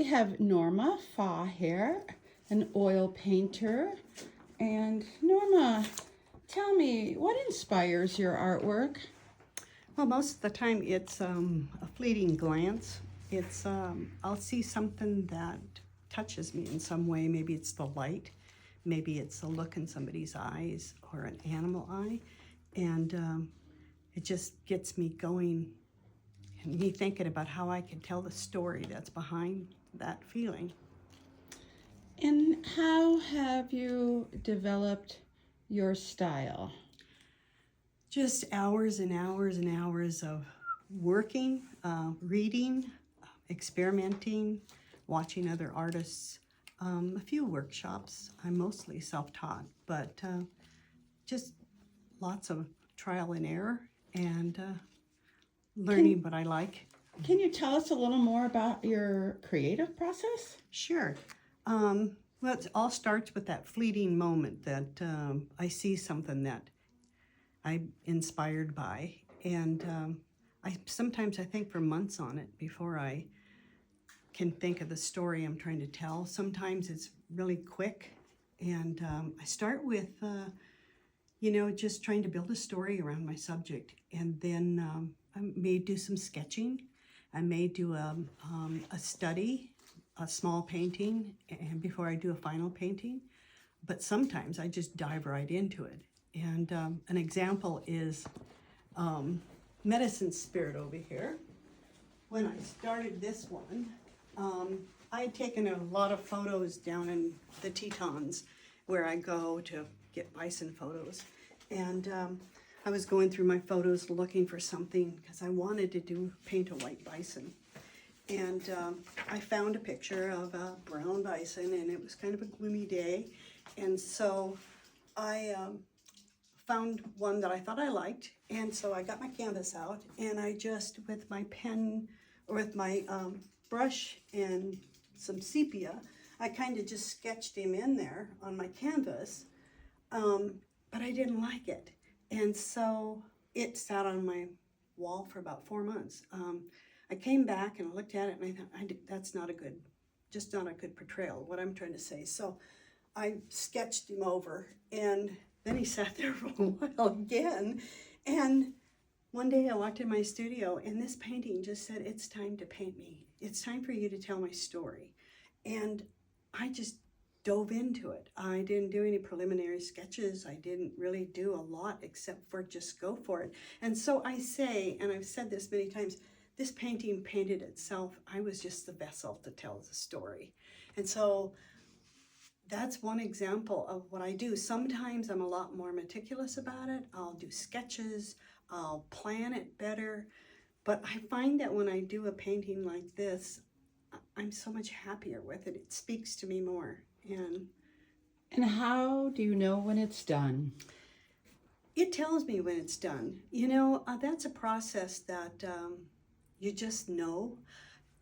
We have Norma Pfaff here, an oil painter. And Norma, tell me, what inspires your artwork? Well, most of the time it's a fleeting glance. It's I'll see something that touches me in some way. Maybe it's the light, maybe it's a look in somebody's eyes or an animal eye, and it just gets me going and me thinking about how I can tell the story that's behind that feeling. And how have you developed your style? Just hours and hours and hours of working, reading, experimenting, watching other artists, a few workshops. I'm mostly self-taught, but just lots of trial and error and learning what I like. Can you tell us a little more about your creative process? Sure. Well, it all starts with that fleeting moment that I see something that I'm inspired by, and sometimes I think for months on it before I can think of the story I'm trying to tell. Sometimes it's really quick, and I start with just trying to build a story around my subject, and then I may do some sketching. I may do a study, a small painting, and before I do a final painting. But sometimes I just dive right into it. And an example is Medicine Spirit over here. When I started this one, I had taken a lot of photos down in the Tetons where I go to get bison photos. And I was going through my photos looking for something because I wanted to paint a white bison. And I found a picture of a brown bison, and it was kind of a gloomy day. And so I found one that I thought I liked, and so I got my canvas out, and I just, with my pen, or with my brush and some sepia, I kind of just sketched him in there on my canvas, but I didn't like it. And so it sat on my wall for about 4 months. I came back and I looked at it, and I thought, that's not a good, just not a good portrayal of what I'm trying to say. So I sketched him over, and then he sat there for a while again. And one day I walked in my studio, and this painting just said, "It's time to paint me. It's time for you to tell my story." And I just dove into it. I didn't do any preliminary sketches. I didn't really do a lot except for just go for it. And so I say, and I've said this many times, this painting painted itself. I was just the vessel to tell the story. And so that's one example of what I do. Sometimes I'm a lot more meticulous about it. I'll do sketches, I'll plan it better. But I find that when I do a painting like this, I'm so much happier with it. It speaks to me more. And how do you know when it's done? It tells me when it's done. That's a process that you just know.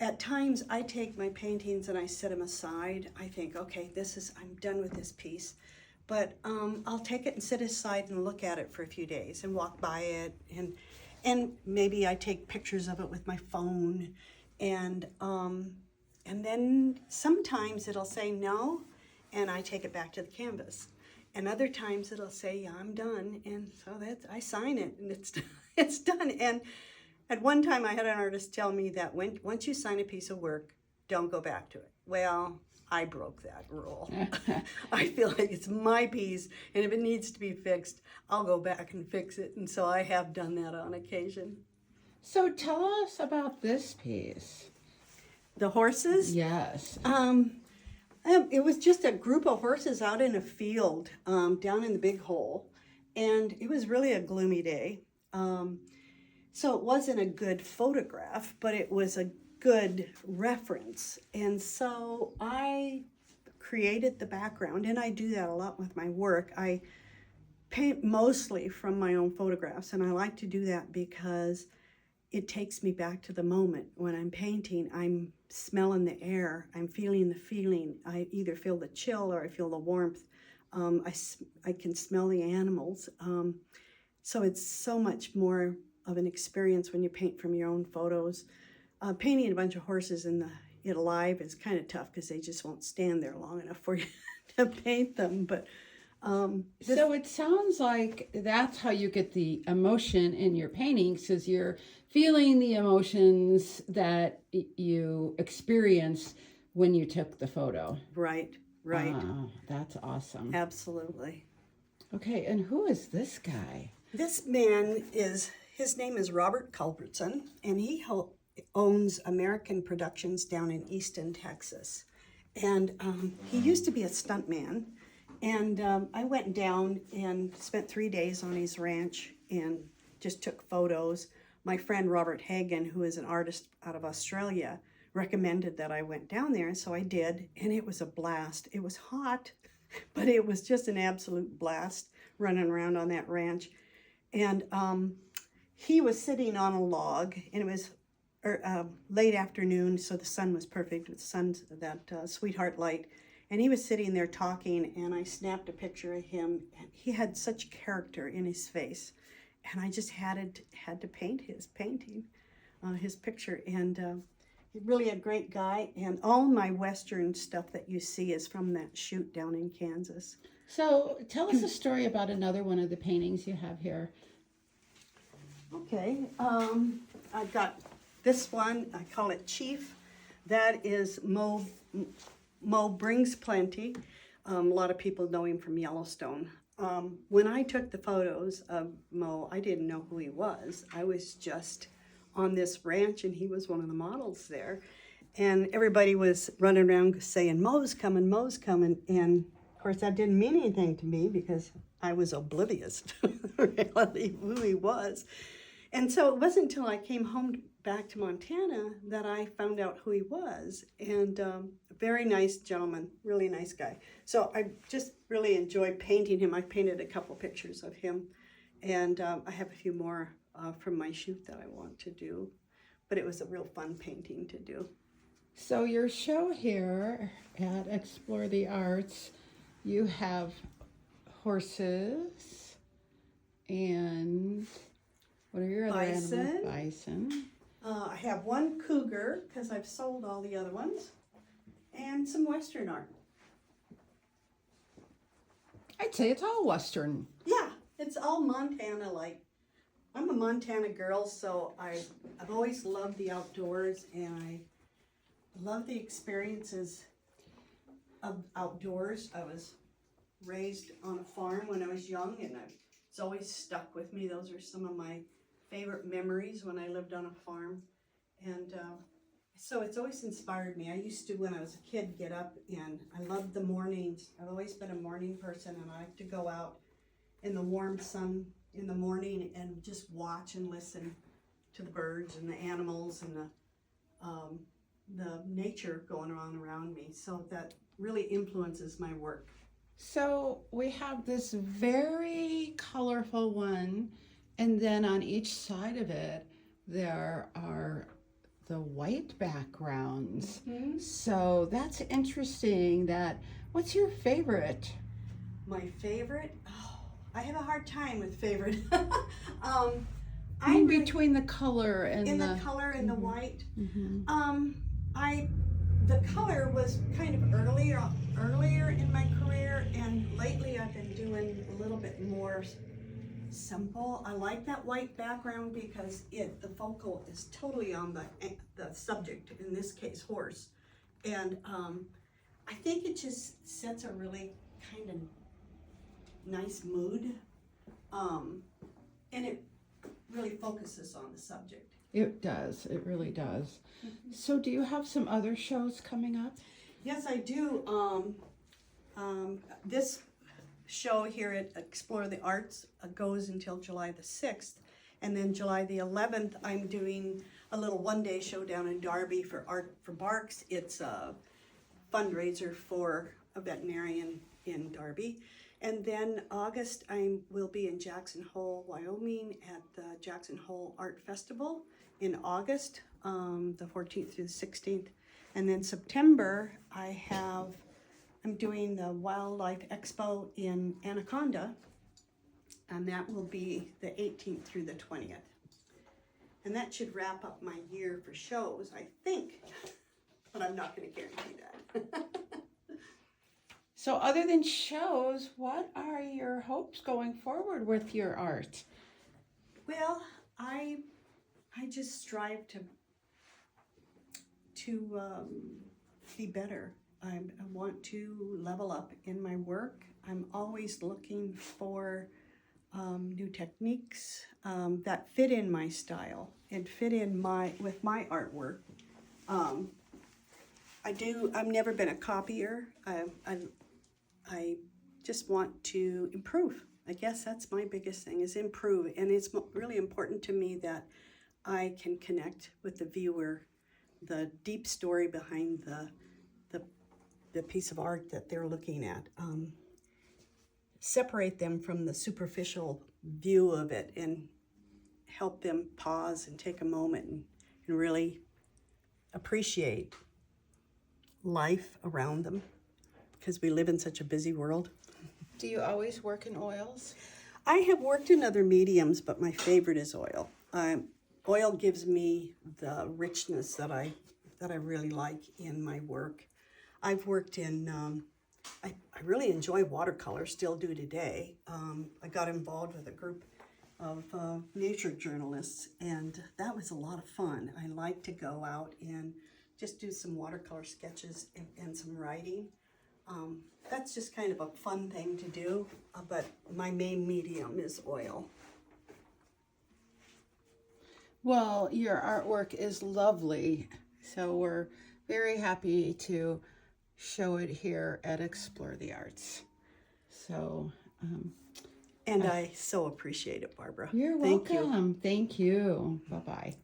At times, I take my paintings and I set them aside. I think, okay, I'm done with this piece. But I'll take it and sit aside and look at it for a few days and walk by it. And maybe I take pictures of it with my phone. And then sometimes it'll say no, and I take it back to the canvas. And other times it'll say, yeah, I'm done. And so I sign it, and it's done. And at one time, I had an artist tell me that once you sign a piece of work, don't go back to it. Well, I broke that rule. I feel like it's my piece, and if it needs to be fixed, I'll go back and fix it. And so I have done that on occasion. So tell us about this piece. The horses? Yes. It was just a group of horses out in a field down in the Big Hole, and it was really a gloomy day. So it wasn't a good photograph, but it was a good reference. And so I created the background, and I do that a lot with my work. I paint mostly from my own photographs, and I like to do that because it takes me back to the moment. When I'm painting, I'm smelling the air, I'm feeling the feeling. I either feel the chill or I feel the warmth. I can smell the animals. So it's so much more of an experience when you paint from your own photos. Painting a bunch of horses in it alive is kind of tough because they just won't stand there long enough for you to paint them. But so it sounds like that's how you get the emotion in your paintings, is you're feeling the emotions that you experience when you took the photo. right. Oh, that's awesome. Absolutely. Okay, and who is this guy? This man his name is Robert Culbertson, and he owns American Productions down in Easton, Texas. And he used to be a stuntman. And I went down and spent 3 days on his ranch and just took photos. My friend Robert Hagen, who is an artist out of Australia, recommended that I went down there, and so I did, and it was a blast. It was hot, but it was just an absolute blast running around on that ranch. And he was sitting on a log, and it was late afternoon, so the sun was perfect with that sweetheart light. And he was sitting there talking, and I snapped a picture of him. And he had such character in his face, and I just had to paint his painting, his picture. And he's really a great guy. And all my Western stuff that you see is from that shoot down in Kansas. So tell us a story about another one of the paintings you have here. Okay, I've got this one. I call it Chief. That is Mo Brings Plenty. A lot of people know him from Yellowstone. When I took the photos of Mo, I didn't know who he was. I was just on this ranch, and he was one of the models there. And everybody was running around saying, Mo's coming, Mo's coming. And of course, that didn't mean anything to me because I was oblivious to really who he was. And so it wasn't until I came home back to Montana that I found out who he was. And a very nice gentleman, really nice guy. So I just really enjoy painting him. I painted a couple pictures of him, and I have a few more from my shoot that I want to do. But it was a real fun painting to do. So your show here at Explore the Arts, you have horses and what are your other animals? Bison. I have one cougar because I've sold all the other ones, and some Western art. I'd say it's all Western. Yeah, it's all Montana-like. I'm a Montana girl, so I've always loved the outdoors, and I love the experiences of outdoors. I was raised on a farm when I was young, and it's always stuck with me. Those are some of my favorite memories when I lived on a farm. And so it's always inspired me. I used to, when I was a kid, get up, and I loved the mornings. I've always been a morning person, and I like to go out in the warm sun in the morning and just watch and listen to the birds and the animals and the nature going on around me. So that really influences my work. So we have this very colorful one, and then on each side of it there are the white backgrounds. Mm-hmm. So that's interesting. What's your favorite? My favorite? Oh, I have a hard time with favorite. Between the color and the color and the white. Mm-hmm. The color was kind of earlier in my career, and lately I've been doing a little bit more simple. I like that white background because the focal is totally on the subject, in this case horse, and I think it just sets a really kind of nice mood, and it really focuses on the subject. It does. It really does. Mm-hmm. So do you have some other shows coming up? Yes, I do. This show here at Explore the Arts goes until July the 6th. And then July the 11th, I'm doing a little one-day show down in Darby for Art for Barks. It's a fundraiser for a veterinarian in Darby. And then August, I will be in Jackson Hole, Wyoming at the Jackson Hole Art Festival in August, the 14th through the 16th. And then September, I'm doing the Wildlife Expo in Anaconda, and that will be the 18th through the 20th. And that should wrap up my year for shows, I think. but I'm not going to guarantee that. So other than shows, what are your hopes going forward with your art? Well, I just strive to be better. I want to level up in my work. I'm always looking for new techniques that fit in my style and fit in with my artwork. I've never been a copier. I just want to improve. I guess that's my biggest thing, is improve. And it's really important to me that I can connect with the viewer, the deep story behind the piece of art that they're looking at. Separate them from the superficial view of it and help them pause and take a moment and really appreciate life around them, because we live in such a busy world. Do you always work in oils? I have worked in other mediums, but my favorite is oil. Oil gives me the richness that I really like in my work. I've worked in, I really enjoy watercolor, still do today. I got involved with a group of nature journalists, and that was a lot of fun. I like to go out and just do some watercolor sketches and some writing. That's just kind of a fun thing to do, but my main medium is oil. Well, your artwork is lovely, so we're very happy to show it here at Explore the Arts. So, And I so appreciate it, Barbara. you're Thank you. welcome. Thank you. Bye-bye.